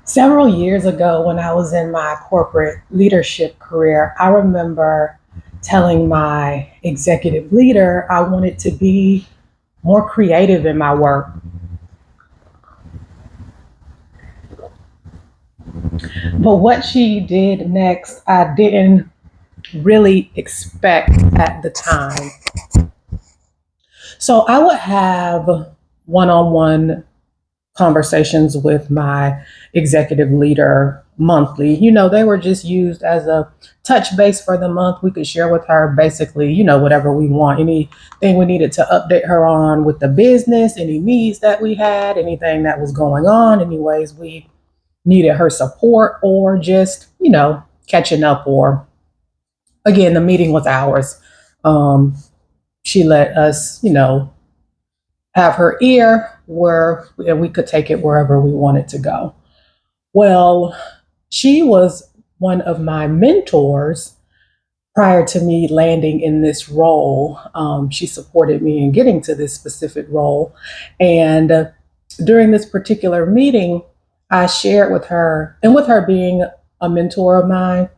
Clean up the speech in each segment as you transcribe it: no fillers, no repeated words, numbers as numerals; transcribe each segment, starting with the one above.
Several years ago, when I was in my corporate leadership career, I remember telling my executive leader I wanted to be more creative in my work. But what she did next, I didn't really expect at the time. So I would have one on one conversations with my executive leader monthly. They were just used as a touch base for the month. We could share with her basically, whatever we want, anything we needed to update her on with the business, any needs that we had, anything that was going on, any ways we needed her support, or just, catching up. Or again, the meeting was ours. Um, she let us, have her ear where and we could take it wherever we wanted to go. Well, she was one of my mentors prior to me landing in this role. She supported me in getting to this specific role. And during this particular meeting, I shared with her, and with her being a mentor of mine,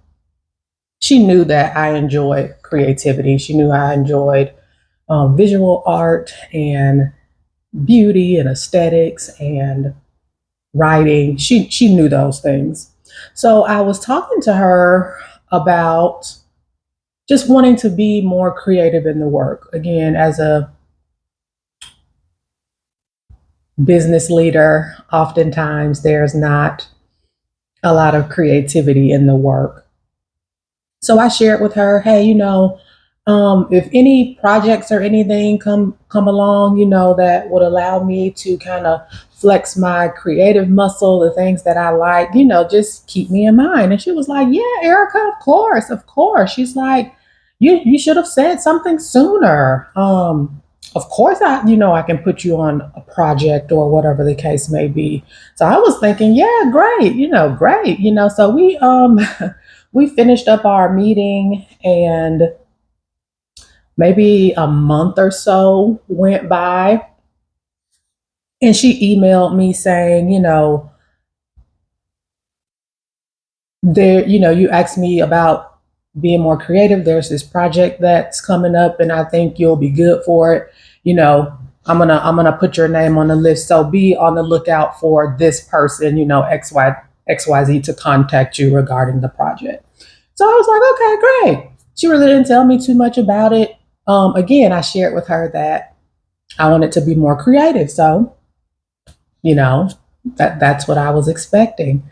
she knew that I enjoyed creativity. She knew I enjoyed visual art and beauty and aesthetics and writing. She knew those things. So I was talking to her about just wanting to be more creative in the work. Again, as a business leader, oftentimes there's not a lot of creativity in the work. So I shared with her, hey, if any projects or anything come along, that would allow me to kind of flex my creative muscle, the things that I like, just keep me in mind. And she was like, yeah, Erica, of course, of course. She's like, you should have said something sooner. Of course I can put you on a project or whatever the case may be. So I was thinking, yeah, great, great. So we finished up our meeting, and maybe a month or so went by, and she emailed me saying, you asked me about being more creative. There's this project that's coming up, and I think you'll be good for it. You know, I'm gonna put your name on the list. So be on the lookout for this person, XYZ, to contact you regarding the project. So I was like, okay, great. She really didn't tell me too much about it. Again, I shared with her that I wanted to be more creative. So, you know, that's what I was expecting.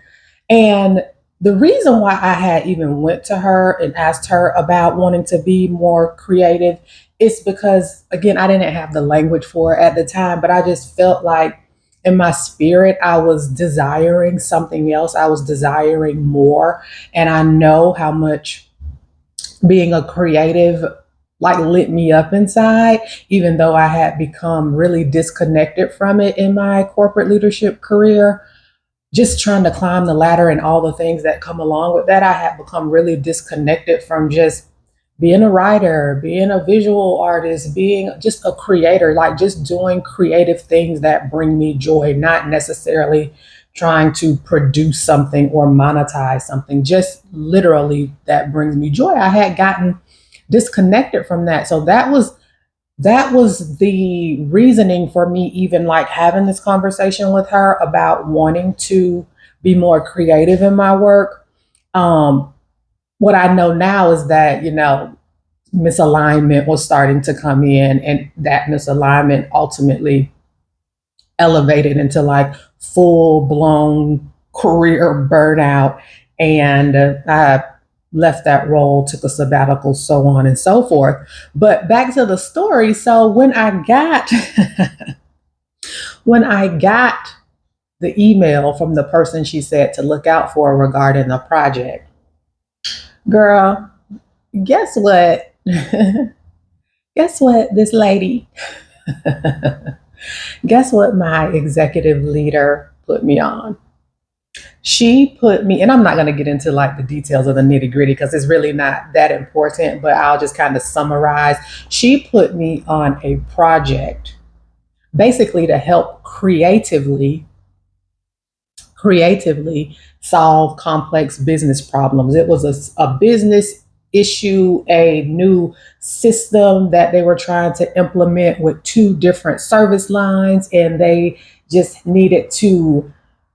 And the reason why I had even went to her and asked her about wanting to be more creative is because, again, I didn't have the language for it at the time, but I just felt like in my spirit I was desiring something else. I was desiring more. And I know how much being a creative like lit me up inside, even though I had become really disconnected from it in my corporate leadership career. Just trying to climb the ladder and all the things that come along with that, I had become really disconnected from just being a writer, being a visual artist, being just a creator, like just doing creative things that bring me joy, not necessarily trying to produce something or monetize something, just literally that brings me joy. I had gotten disconnected from that. So that was the reasoning for me even like having this conversation with her about wanting to be more creative in my work. um, what I know now is that misalignment was starting to come in, and that misalignment ultimately elevated into like full blown career burnout. And I left that role, took a sabbatical, so on and so forth. But back to the story. So when I got the email from the person she said to look out for regarding the project, girl, guess what? Guess what, this lady, guess what my executive leader put me on? She put me, and I'm not going to get into like the details of the nitty gritty because it's really not that important, but I'll just kind of summarize. She put me on a project basically to help creatively creatively solve complex business problems. It was a business issue, a new system that they were trying to implement with two different service lines, and they just needed to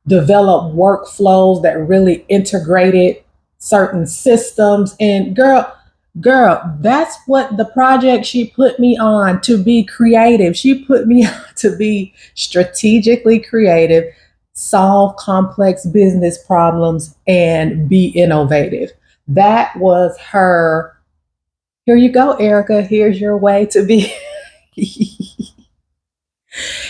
develop workflows that really integrated certain systems. And girl, that's what the project she put me on, to be creative. She put me on to be strategically creative, solve complex business problems, and be innovative. That was her. Here you go, Erica. Here's your way to be.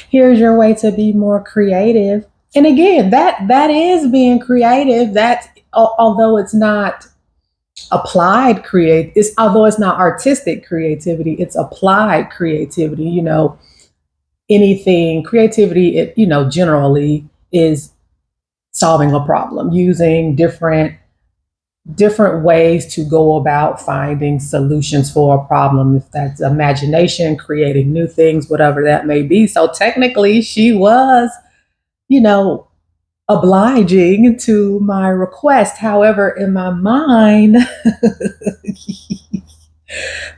Here's your way to be more creative. And again, that is being creative. That's although it's not applied create it's although it's not artistic creativity, it's applied creativity. Anything creativity, generally is solving a problem, using different ways to go about finding solutions for a problem, if that's imagination, creating new things, whatever that may be. So technically she was, you know obliging to my request. However, in my mind,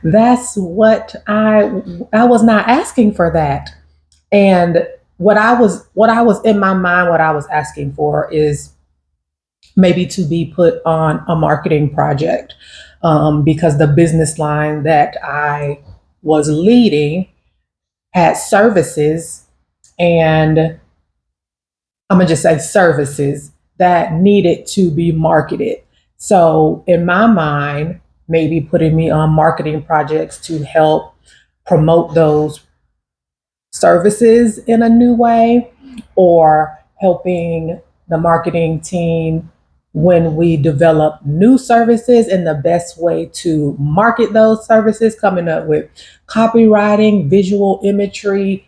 that's what I was not asking for that. And what I was in my mind, what I was asking for is maybe to be put on a marketing project, because the business line that I was leading had services, and I'm gonna just say services that needed to be marketed. So in my mind, maybe putting me on marketing projects to help promote those services in a new way, or helping the marketing team when we develop new services and the best way to market those services, coming up with copywriting, visual imagery,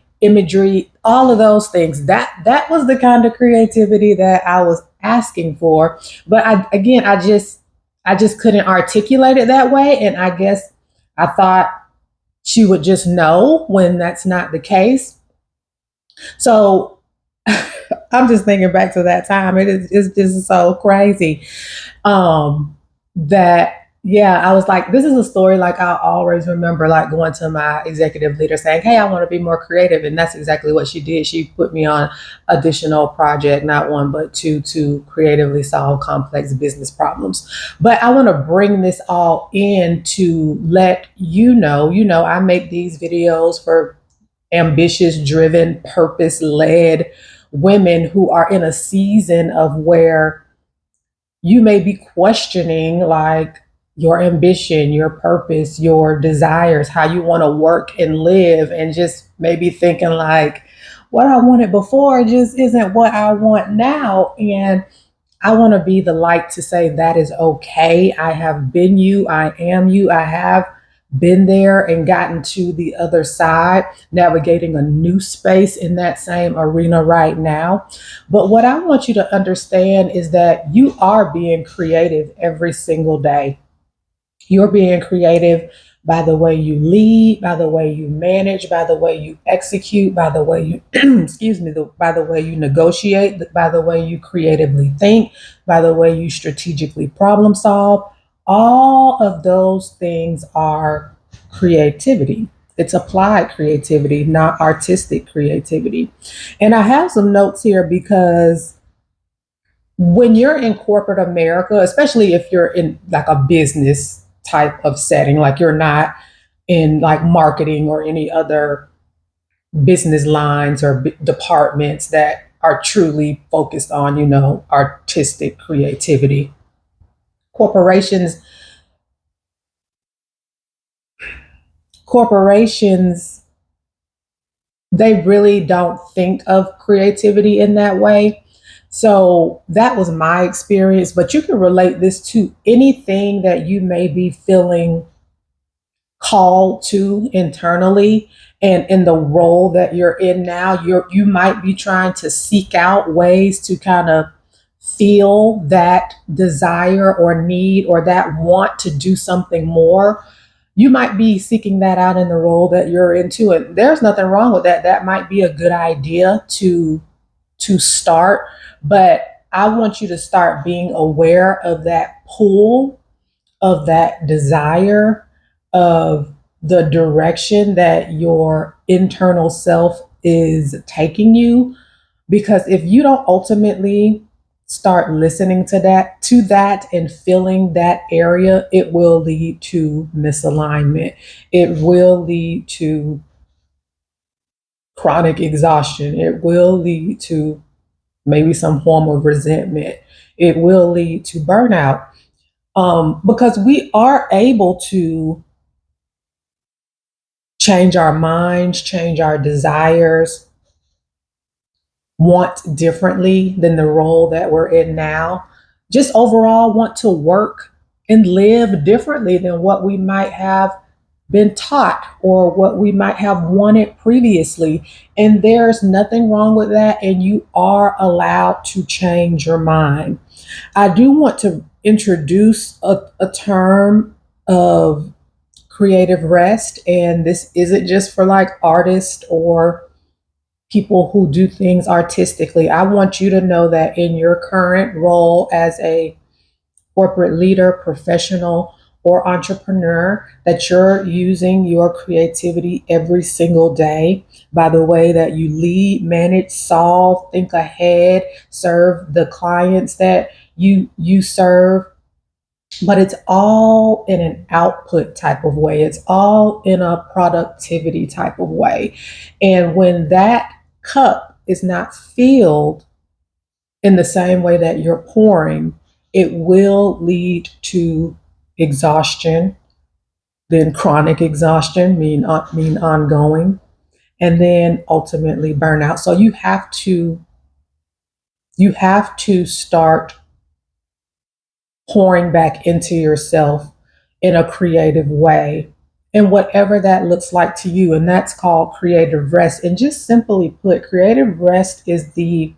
all of those things. That was the kind of creativity that I was asking for. But I just couldn't articulate it that way. And I guess I thought she would just know when that's not the case. So I'm just thinking back to that time. It's just so crazy. That yeah, I was like, this is a story like I always remember, like going to my executive leader saying, hey, I want to be more creative. And that's exactly what she did. She put me on additional project, not one but two, to creatively solve complex business problems. But I want to bring this all in to let I make these videos for ambitious, driven, purpose led women who are in a season of where you may be questioning, like, your ambition, your purpose, your desires, how you want to work and live, and just maybe thinking like, what I wanted before just isn't what I want now. And I want to be the light to say that is okay. I have been you. I am you. I have been there and gotten to the other side, navigating a new space in that same arena right now. But what I want you to understand is that you are being creative every single day. You're being creative by the way you lead, by the way you manage, by the way you execute, by the way you, excuse me, by the way you negotiate, by the way you creatively think, by the way you strategically problem solve. All of those things are creativity. It's applied creativity, not artistic creativity. And I have some notes here because when you're in corporate America, especially if you're in like a business type of setting, like you're not in like marketing or any other business lines or departments that are truly focused on, artistic creativity. Corporations, corporations, they really don't think of creativity in that way. So that was my experience, but you can relate this to anything that you may be feeling called to internally, and in the role that you're in now, you might be trying to seek out ways to kind of feel that desire or need or that want to do something more. You might be seeking that out in the role that you're into, and there's nothing wrong with that. That might be a good idea to start. But I want you to start being aware of that pull, of that desire, of the direction that your internal self is taking you. Because if you don't ultimately start listening to that and filling that area, it will lead to misalignment. It will lead to chronic exhaustion. It will lead to maybe some form of resentment. It will lead to burnout, because we are able to change our minds, change our desires, want differently than the role that we're in now, just overall want to work and live differently than what we might have been taught or what we might have wanted previously. And there's nothing wrong with that. And you are allowed to change your mind. I do want to introduce a term of creative rest. And this isn't just for like artists or people who do things artistically. I want you to know that in your current role as a corporate leader, professional, or entrepreneur, that you're using your creativity every single day by the way that you lead, manage, solve, think ahead, serve the clients that you serve. But it's all in an output type of way. It's all in a productivity type of way. And when that cup is not filled in the same way that you're pouring, it will lead to exhaustion, then chronic exhaustion, mean ongoing, and then ultimately burnout. So you have to start pouring back into yourself in a creative way, and whatever that looks like to you. And that's called creative rest. And just simply put, creative rest is the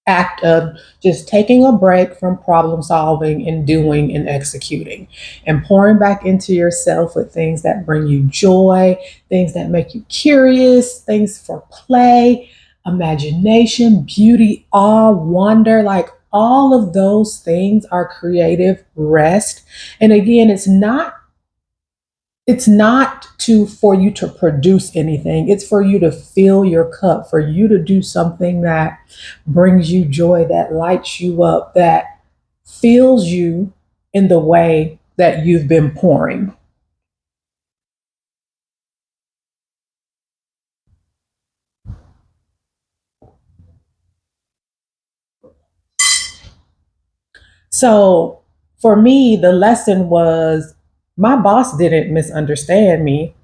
act of just taking a break from problem solving and doing and executing and pouring back into yourself with things that bring you joy, things that make you curious, things for play, imagination, beauty, awe, wonder. Like all of those things are creative rest. And again, it's not to for you to produce anything. It's for you to fill your cup, for you to do something that brings you joy, that lights you up, that fills you in the way that you've been pouring. So for me, the lesson was my boss didn't misunderstand me.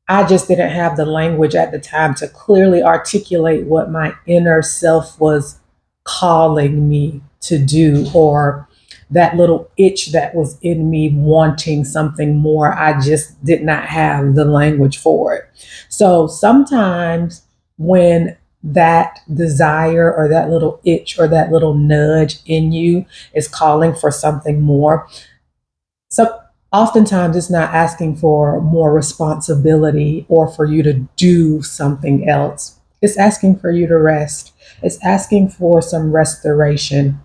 I just didn't have the language at the time to clearly articulate what my inner self was calling me to do, or that little itch that was in me wanting something more. I just did not have the language for it. So sometimes when that desire or that little itch or that little nudge in you is calling for something more, so oftentimes it's not asking for more responsibility or for you to do something else. It's asking for you to rest. It's asking for some restoration.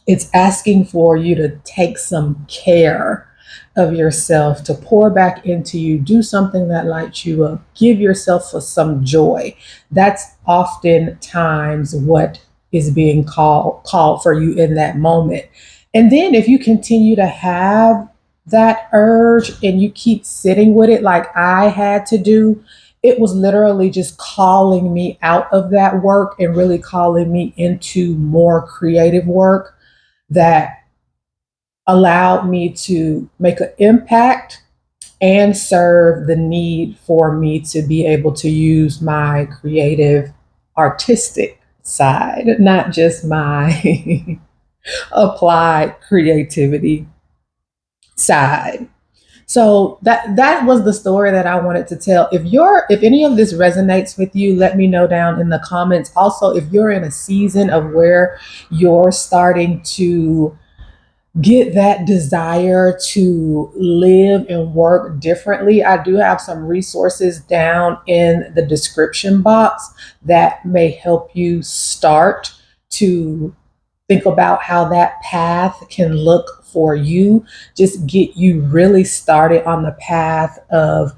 It's asking for you to take some care of yourself, to pour back into you, do something that lights you up, give yourself some joy. That's oftentimes what is being called for you in that moment. And then if you continue to have that urge and you keep sitting with it like I had to do, it was literally just calling me out of that work and really calling me into more creative work that allowed me to make an impact and serve the need for me to be able to use my creative artistic side, not just my applied creativity side. So that was the story that I wanted to tell. If any of this resonates with you, let me know down in the comments. Also, if you're in a season of where you're starting to get that desire to live and work differently, I do have some resources down in the description box that may help you start to think about how that path can look for you. Just get you really started on the path of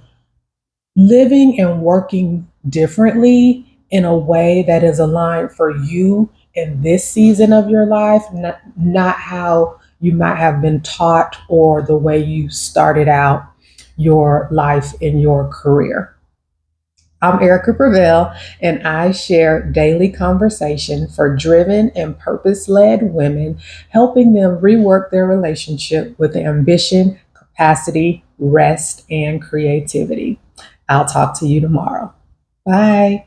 living and working differently in a way that is aligned for you in this season of your life, not how you might have been taught or the way you started out your life in your career. I'm Erica Prevail, and I share daily conversation for driven and purpose led women, helping them rework their relationship with ambition, capacity, rest, and creativity. I'll talk to you tomorrow. Bye.